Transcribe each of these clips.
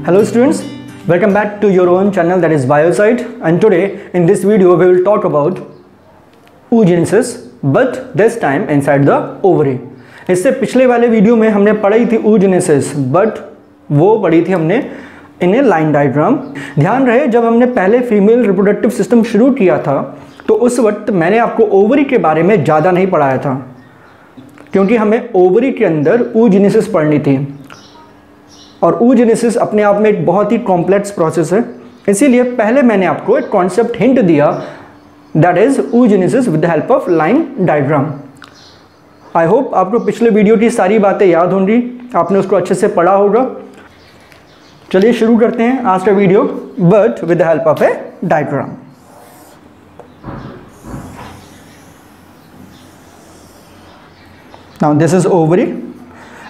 Hello students, welcome back to your own channel, that is Biosite, and today in this video we will talk about oogenesis, but this time inside the ovary. इससे पिछले वाले video में हमने पढ़ी थी oogenesis, but वो पढ़ी थी हमने इन ए लाइन डायग्राम। ध्यान रहे जब हमने पहले फीमेल रिप्रोडक्टिव सिस्टम शुरू किया था तो उस वक्त मैंने आपको ओवरी के बारे में ज़्यादा नहीं पढ़ाया था, क्योंकि हमें ओवरी के अंदर oogenesis पढ़नी थी और oogenesis अपने आप में एक बहुत ही कॉम्प्लेक्स प्रोसेस है। इसीलिए पहले मैंने आपको एक कॉन्सेप्ट हिंट दिया, that is oogenesis with the help of line diagram. I hope आपको पिछले वीडियो की सारी बातें याद होंगी, आपने उसको अच्छे से पढ़ा होगा। चलिए शुरू करते हैं आज का video, but with the help of A diagram. Now this is ovary,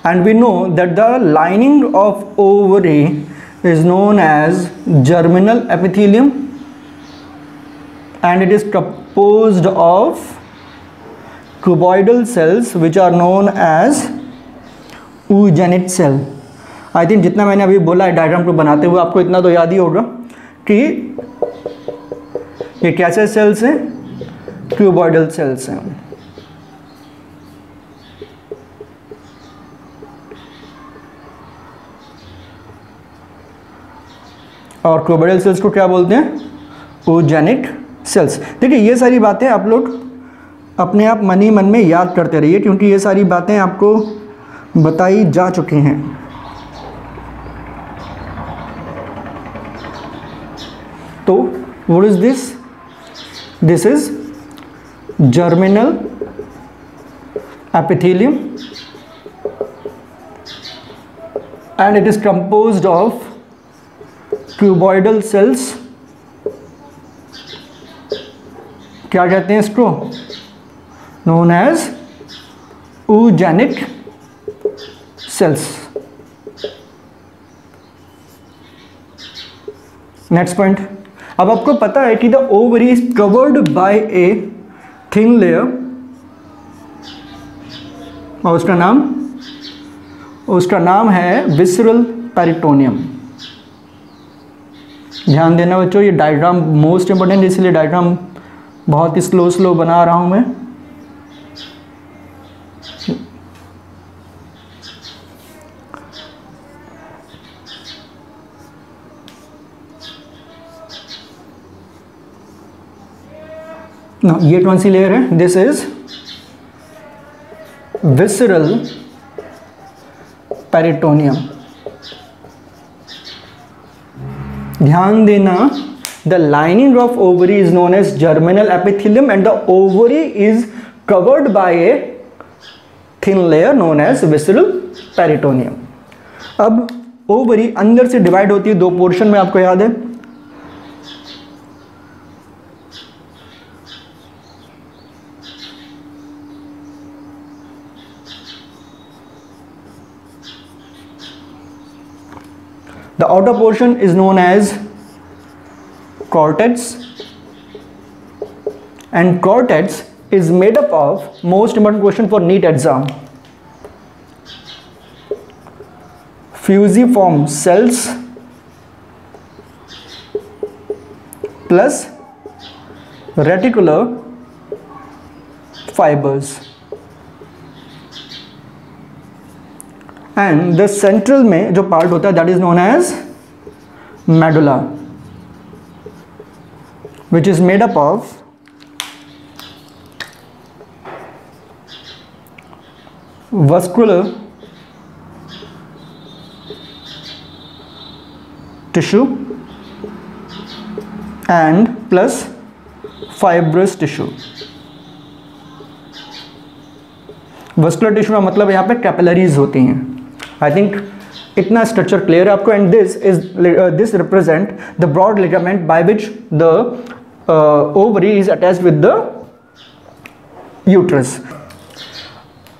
and we know that the lining of ovary is known as germinal epithelium, and it is composed of cuboidal cells which are known as oogenete cell. I think जितना मैंने अभी बोला है diagram को बनाते हुए आपको इतना तो याद ही होगा कि ये कैसे सेल्स हैं, क्यूबॉइडल सेल्स हैं। और क्यूबॉइडल सेल्स को क्या बोलते हैं? oogenete cells. देखिए ये सारी बातें आप लोग अपने आप मन ही मन में याद करते रहिए, क्योंकि ये सारी बातें आपको बताई जा चुकी हैं। तो what is this? This is germinal epithelium and it is composed of cuboidal cells. क्या कहते हैं इसको? Known as oogenete cells. Next point, अब आपको पता है कि the ovary is covered by a thin layer, और उसका नाम है विसरल पेरिटोनियम। ध्यान देना बच्चों, ये डायग्राम मोस्ट इंपॉर्टेंट, इसलिए डायग्राम बहुत ही स्लो बना रहा हूं मैं। ये कौन सी लेयर है? This is visceral peritoneum. ध्यान देना, the lining of ovary is known as germinal epithelium and the ovary is covered by a thin layer known as visceral peritoneum. अब ओवरी अंदर से डिवाइड होती है दो पोर्शन में, आपको याद है। The outer portion is known as cortex, and cortex is made up of, most important question for NEET exam, fusiform cells plus reticular fibers, and the central में जो पार्ट होता है that is known as medulla, which is made up of vascular tissue and plus fibrous tissue। Vascular tissue का मतलब यहाँ पे capillaries होती हैं। आई थिंक इतना स्ट्रक्चर क्लियर है आपको। And this represent the broad ligament by which the ovary is attached with the uterus.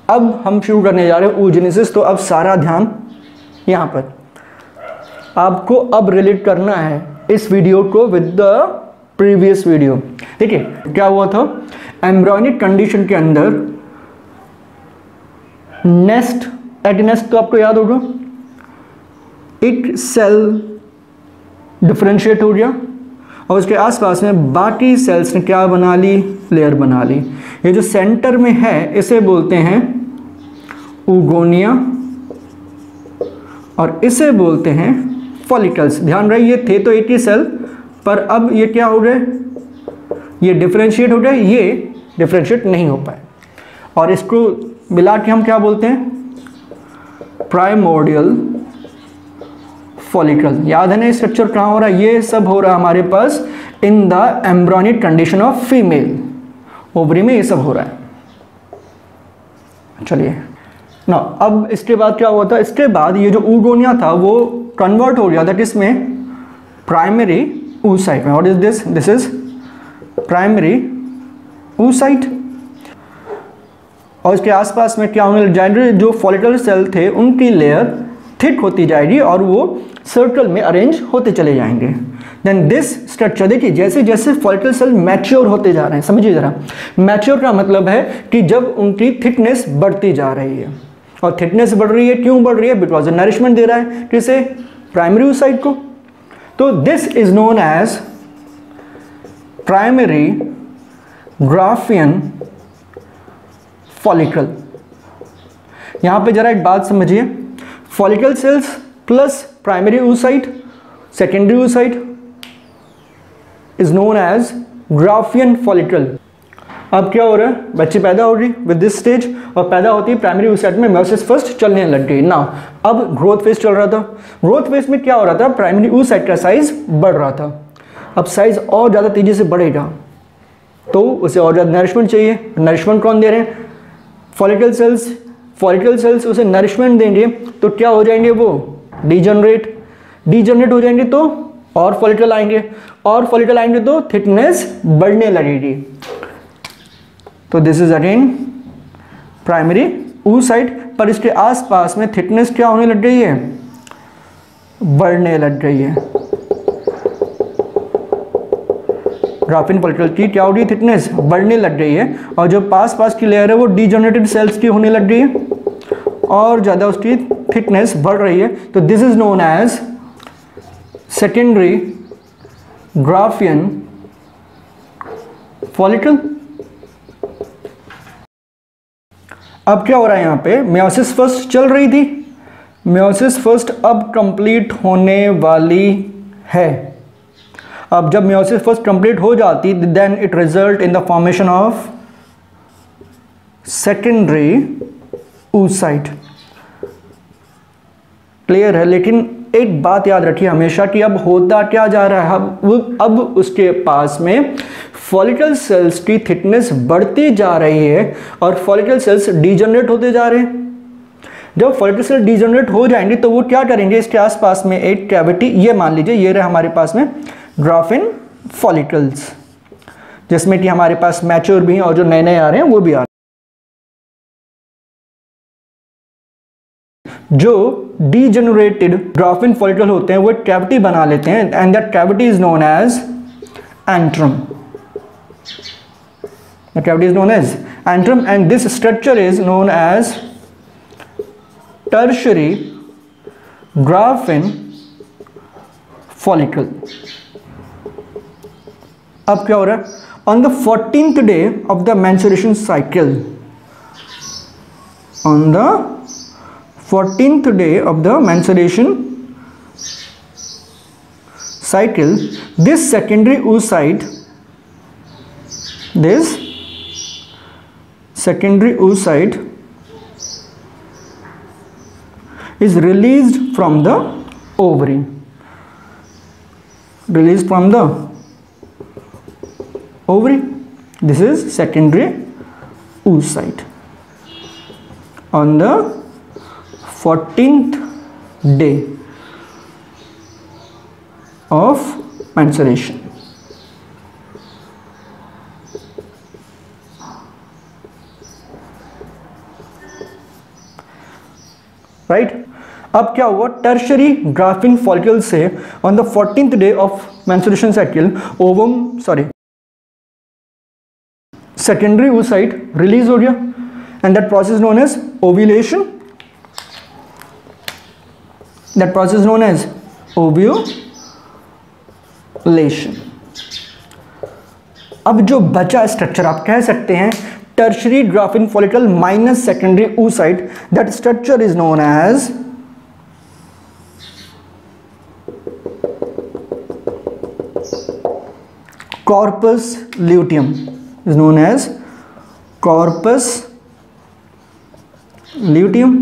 अब हम शुरू करने जा रहे हैं oogenesis। तो अब सारा ध्यान यहाँ पर आपको अब रिलेट करना है इस वीडियो को विद द प्रीवियस वीडियो। देखिए क्या हुआ था, एम्ब्रियोनिक कंडीशन के अंदर नेस्ट, एग नेस्ट तो आपको याद होगा, एक सेल डिफ्रेंशिएट हो गया और उसके आसपास में बाकी सेल्स ने क्या बना ली, लेयर बना ली। ये जो सेंटर में है इसे बोलते हैं ऊगोनिया और इसे बोलते हैं फॉलिकल्स। ध्यान रहे ये थे तो एक ही सेल, पर अब ये क्या हो गए, ये डिफ्रेंशिएट हो गए, ये डिफ्रेंशिएट नहीं हो पाए और इसको मिला के हम क्या बोलते हैं, प्राइमोर्डियल फॉलिकल। याद है ना स्ट्रक्चर कहाँ हो रहा है, ये सब हो रहा है हमारे पास in the embryonic condition of female, ovary में ये सब हो रहा है। चलिए ना, अब इसके बाद क्या हुआ था, इसके बाद ये जो ऊगोनिया था वो कन्वर्ट हो गया था किसमें, प्राइमरी oocyte में। What is this, this is primary oocyte। और इसके आसपास में क्या होने लग जाएंगे, जो फॉलिकल सेल थे उनकी लेयर थिक होती जाएगी और वो सर्कल में अरेंज होते चले जाएंगे। देन दिस स्ट्रक्चर, देखिए जैसे जैसे फॉलिकल सेल मैच्योर होते जा रहे हैं, समझिए जरा, मैच्योर का मतलब है कि जब उनकी थिकनेस बढ़ती जा रही है, और थिकनेस बढ़ रही है, क्यों बढ़ रही है, बिकॉज नरिशमेंट दे रहा है किसे, प्राइमरी oocyte को। तो this is known as primary graafian follicle. यहां पे जरा एक बात समझिए, follicle cells plus primary oocyte, secondary oocyte is known as graafian follicle. अब क्या हो रहा है, बच्ची पैदा हो रही विद दिस स्टेज और पैदा होती है प्राइमरी oocyte में मेयोसिस फर्स्ट चलने लग गई ना। अब ग्रोथ फेज चल रहा था, ग्रोथ फेज में क्या हो रहा था, प्राइमरी oocyte का साइज बढ़ रहा था। अब साइज और ज़्यादा तेजी से बढ़ेगा तो उसे और ज़्यादा नरिशमेंट चाहिए। नरिशमेंट कौन दे रहे हैं, फॉलिकल सेल्स। फॉलिकल सेल्स उसे नरिशमेंट देंगे तो क्या हो जाएंगे, वो डीजनरेट हो जाएंगे तो और फॉलिकल आएंगे, और फॉलिकल आएंगे तो थिकनेस बढ़ने लगेगी। तो this is again primary oocyte, पर इसके आसपास में थिकनेस क्या होने लग गई है, बढ़ने लग गई है। ग्राफिन फॉलिकल की क्या हो गई, थिकनेस बढ़ने लग गई है, और जो पास की लेयर है वो डीजनरेटेड सेल्स की होने लग गई है और ज़्यादा उसकी थिकनेस बढ़ रही है। तो this is known as secondary graafian follicle. अब क्या हो रहा है, यहाँ पे मेयोसिस फर्स्ट चल रही थी, मेयोसिस फर्स्ट अब कंप्लीट होने वाली है। अब जब मेयोसिस फर्स्ट कंप्लीट हो जाती then it result in the formation of secondary oocyte। Clear है, लेकिन एक बात याद रखिए हमेशा कि अब होता क्या जा रहा है, अब उसके पास में फॉलिकल सेल्स की थिकनेस बढ़ती जा रही है और फॉलिकल सेल्स डीजनरेट होते जा रहे हैं। जब फॉलिकल सेल डीजनरेट हो जाएंगे तो वो क्या करेंगे, इसके आसपास में एक कैविटी, ये मान लीजिए ये रहे हमारे पास में ग्राफिन फॉलिकल्स, जिसमें कि हमारे पास मैच्योर भी हैं और जो नए नए आ रहे हैं वो भी आ रहे हैं। जो डीजेनरेटेड ग्राफिन फॉलिकल होते हैं वो कैविटी बना लेते हैं and that cavity is known as antrum. The cavity is known as antrum and this structure is known as tertiary graphene follicle. अब क्या हो रहा है, on the 14th day of the menstruation cycle, on the 14th day of the menstruation cycle, this secondary oocyte, this secondary oocyte is released from the ovary, released from the ovary. This is secondary oocyte on the 14th day of menstruation. Right अब क्या हुआ, tertiary graphene follicle से on the 14th day of menstruation cycle secondary oocyte release हो गया and that process known as ovulation. That process known as ovulation. अब जो बचा structure आप कह सकते हैं tertiary graphene follicle minus secondary oocyte, that structure is known as corpus luteum, is known as corpus luteum.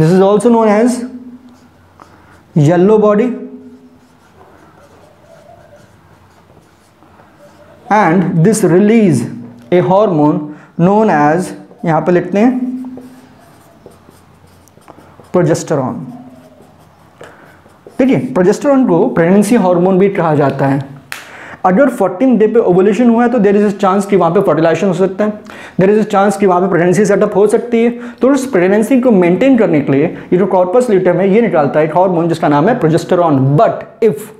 This is also known as yellow body, and this release a hormone known as, यहाँ पे लिखते हैं progesterone. ठीक है, progesterone को pregnancy hormone भी कहा जाता है। अगर 14 डे पे ओवुलेशन हुआ है तो देयर इज अ चांस कि वहाँ पे फर्टिलाइजेशन हो सकता है, देयर इज अ चांस कि वहाँ पे प्रेगनेंसी सेटअप हो सकती है। तो उस प्रेगनेंसी को मेंटेन करने के लिए ये जो कॉर्पस ल्यूटेम है ये निकालता है एक हार्मोन जिसका नाम है प्रोजेस्टेरॉन। बट इफ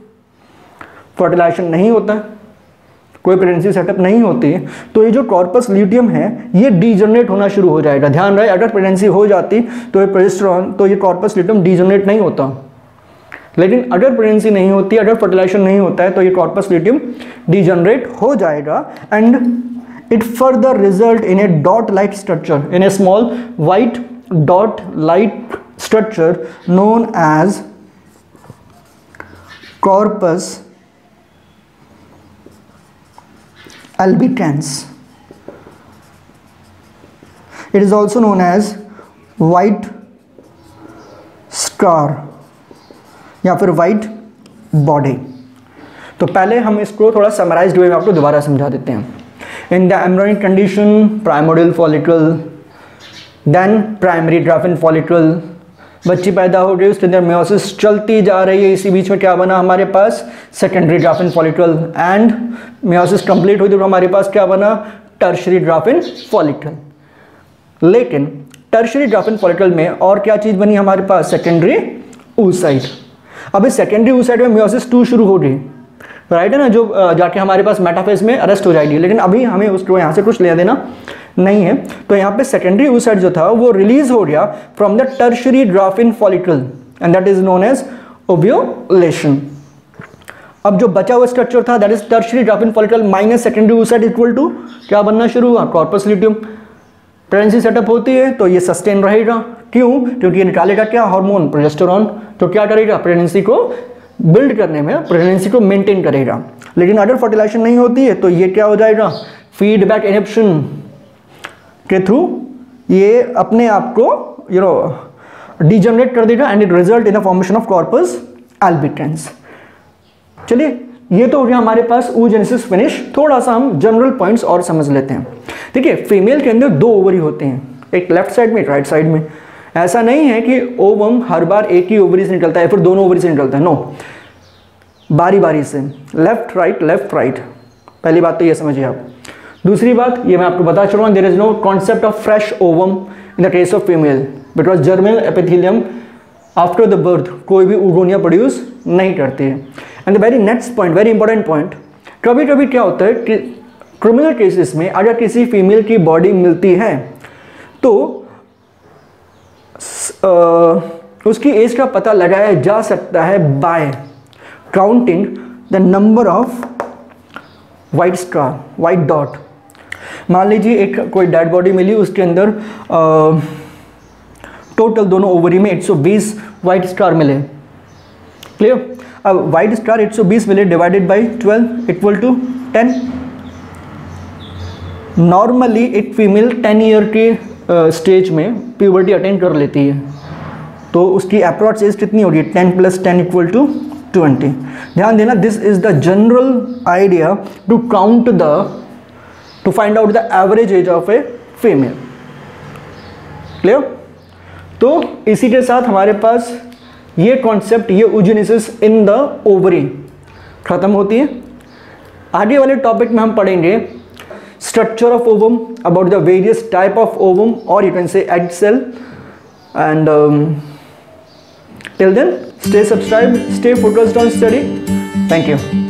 फर्टिलाइजेशन नहीं होता, कोई प्रेगनेंसी सेटअप नहीं होती है, तो ये जो कॉर्पस ल्यूटियम है ये डीजनरेट होना शुरू हो जाएगा। ध्यान रहे, अगर प्रेगनेंसी हो जाती तो ये प्रोजेस्टेरॉन, तो ये कॉर्पस ल्यूटियम डीजनरेट नहीं होता। लेकिन अगर प्रेगनेंसी नहीं होती, अगर फर्टिलाइजेशन नहीं होता है, तो ये कॉर्पस ल्यूटियम डीजनरेट हो जाएगा and it further result in a dot like structure, in a small white dot like structure known as corpus albicans. It is also known as white scar या फिर white body। तो पहले हम इसको थोड़ा summarised वे में आपको दोबारा समझा देते हैं। In the embryonic condition primordial follicle, then primary graafian follicle, बच्ची पैदा हो गई, उसके अंदर मेयोसिस चलती जा रही है, इसी बीच में क्या बना हमारे पास secondary Graafian follicle, and meiosis complete हुई तो हमारे पास क्या बना टर्शरी ग्राफिन फॉलिकल। लेकिन टर्शरी ग्राफिन फॉलिकल में और क्या चीज बनी हमारे पास सेकेंडरी oocyte। अब इस सेकेंडरी oocyte में मेयोसिस 2 शुरू हो गई, राइट है ना, जो जाके हमारे पास मेटाफेज में अरेस्ट हो जाएगी। लेकिन अभी हमें उसको यहाँ से कुछ लेना देना नहीं है, तो यहाँ पे सेकेंडरी oocyte जो था वो रिलीज हो गया from the tertiary graphene follicle and that is known as ovulation. अब जो बचा हुआ स्ट्रक्चर था that is tertiary graphene follicle minus secondary oocyte equal to क्या बनना शुरू हुआ कॉर्पस ल्यूटियम। प्रेगनेंसी सेटअप होती है तो ये सस्टेन रहेगा, क्यों? क्योंकि ये निकालेगा क्या हार्मोन प्रोजेस्टेरॉन, तो क्या करेगा प्रेगनेंसी को बिल्ड करने में, प्रेगनेंसी को मेंटेन करेगा। लेकिन अगर फर्टिलाइजेशन नहीं होती है तो ये क्या हो जाएगा फीडबैक इनहिबिशन के थ्रू ये अपने आप को डीजनरेट कर देगा and it result in the formation of corpus albicans. चलिए, ये तो हो गया हमारे पास oogenesis फिनिश। थोड़ा सा हम जनरल पॉइंट्स और समझ लेते हैं। देखिए, फीमेल के अंदर 2 ओवरी होते हैं, एक लेफ्ट साइड में एक राइट साइड में। ऐसा नहीं है कि ओवम हर बार एक ही ओवरी से निकलता है फिर दोनों ओवरी से निकलता है, नो, बारी बारी से लेफ्ट राइट। पहली बात तो ये समझिए आप। दूसरी बात ये मैं आपको बता चुका हूँ, there is no concept of fresh ovum in the case of female because germinal epithelium after the birth कोई भी oogonia प्रोड्यूस नहीं करती है। And the very next point, very important point, कभी कभी क्या होता है कि क्रिमिनल केसेस में अगर किसी फीमेल की बॉडी मिलती है तो उसकी एज का पता लगाया जा सकता है bye counting the number of white star, white dot. मान लीजिए एक कोई डेड बॉडी मिली, उसके अंदर टोटल दोनों ओवरी में 120 वाइट स्टार मिले, क्लियर। अब वाइट स्टार 120 मिले divided by 12 equal to 10। Normally एक फीमेल 10 ईयर के स्टेज में प्यूबर्टी अटेंड कर लेती है, तो उसकी अप्रॉक्स एज कितनी होगी 10 + 10 इक्वल टू 20। ध्यान देना, this is the general idea to count to find out the average age of a female, clear. तो इसी के साथ हमारे पास ये कॉन्सेप्ट, ये oogenesis इन द ओवरी खत्म होती है। आगे वाले टॉपिक में हम पढ़ेंगे structure of ovum, about the various type of ovum और you can say egg cell. And till then, stay subscribed, stay focused on study. Thank you.